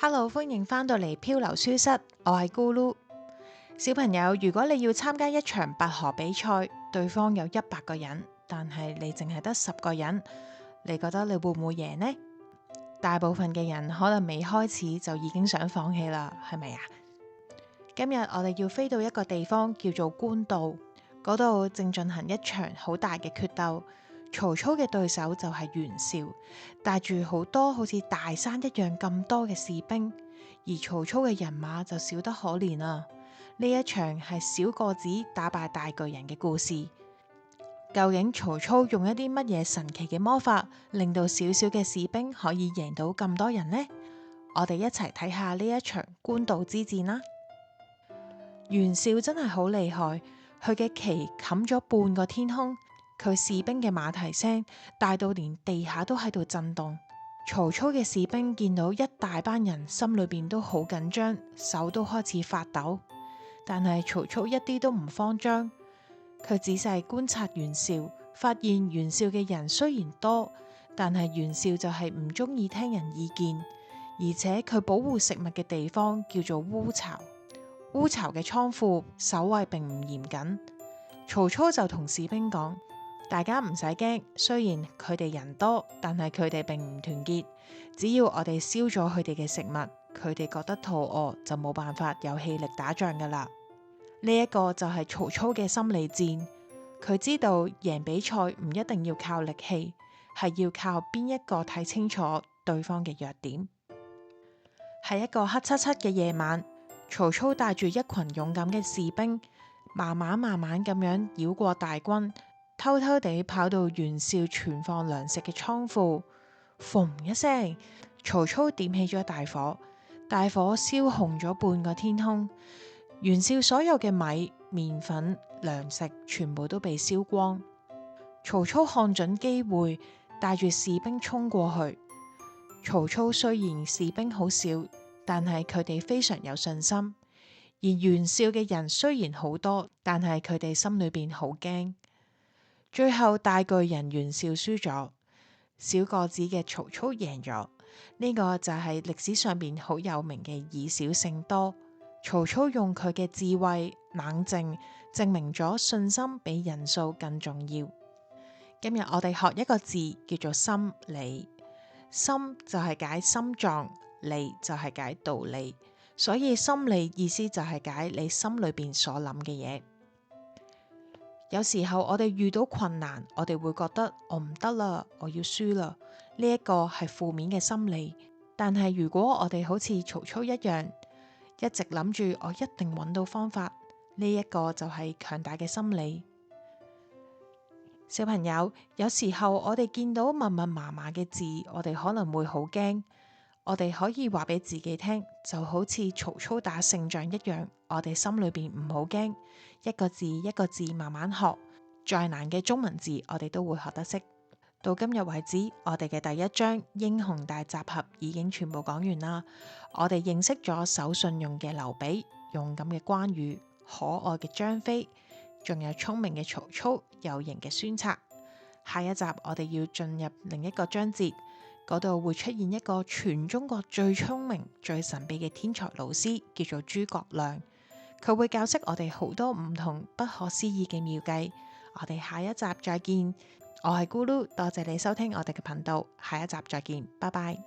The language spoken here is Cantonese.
Hello，歡迎返到嚟漂流書室，我係咕嚕。小朋友，如果你要參加一場拔河比賽，對方有100個人，但係你淨係得10個人，你覺得你會唔會贏呢？大部分嘅人可能未開始就已經想放棄啦，係咪啊？今日我哋要飛到一個地方叫做官渡，嗰度正進行一場好大嘅決鬥。曹操嘅對手就係袁紹，帶住好多好似大山一樣咁多嘅士兵，而曹操嘅人馬就少得可憐啊！呢一場係小個子打敗大巨人嘅故事。究竟曹操用一啲乜嘢神奇嘅魔法，令到小小嘅士兵可以贏到咁多人呢？我哋一齊睇下呢一場官渡之戰啦！袁紹真係好厲害，佢嘅旗冚咗半個天空。佢士兵嘅馬蹄聲大到連地下都喺度震動。曹操嘅士兵見到一大班人，心裏邊都好緊張，手都開始發抖。但係曹操一啲都唔慌張，佢仔細觀察袁紹，發現袁紹嘅人雖然多，但係袁紹就係唔中意聽人意見，而且佢保護食物嘅地方叫做烏巢，烏巢嘅倉庫守衛並唔嚴謹。曹操就同士兵講：大家唔使驚，雖然佢哋人多，但係佢哋並唔團結。只要我哋燒咗佢哋嘅食物，佢哋覺得肚餓就冇辦法有氣力打仗噶啦。呢一個就係曹操嘅心理戰。佢知道贏比賽唔一定要靠力氣，係要靠邊一個睇清楚對方嘅弱點。係一個黑漆漆嘅夜晚，曹操帶住一群勇敢嘅士兵，慢慢咁樣繞過大軍，偷偷地跑到袁紹存放糧食嘅倉庫，嘣一聲，曹操點起咗大火，大火燒紅咗半個天空。袁紹所有嘅米、麵粉、糧食全部都被燒光。曹操看準機會，帶住士兵衝過去。曹操雖然士兵好少，但係佢哋非常有信心。而袁紹嘅人雖然好多，但係佢哋心裏邊好驚。最後大巨人袁紹輸咗，小個子嘅曹操贏咗。呢個就係歷史上邊好有名嘅以少勝多。曹操用佢嘅智慧、冷靜，證明咗信心比人數更重要。今日我哋學一個字叫做心理，心就係解心臟，理就係解道理，所以心理意思就係解你心裏邊所諗嘅嘢。有時候我哋遇到困難，我哋會覺得我唔得啦，我要輸啦，呢一個係負面嘅心理。但係如果我哋好似曹操一樣，一直諗住我一定揾到方法，呢一個就係強大嘅心理。小朋友，有時候我哋見到密密麻麻嘅字，我哋可能會好驚。我哋可以話俾自己聽，就好似曹操打勝仗一樣，我哋心裏邊唔好驚，一個字一個字慢慢學，再難嘅中文字我哋都會學得識。到今日為止，我哋嘅第一章英雄大集合已經全部講完啦。我哋認識咗守信用嘅劉備、勇敢嘅關羽、可愛嘅張飛，仲有聰明嘅曹操、有型嘅孫策。下一集我哋要進入另一個章節，嗰度會出現一個全中國最聰明、最神秘嘅天才老師，叫做諸葛亮。佢會教識我哋好多唔同不可思議嘅妙計。我哋下一集再見。我係咕嚕，多謝你收聽我哋嘅頻道，下一集再見，拜拜。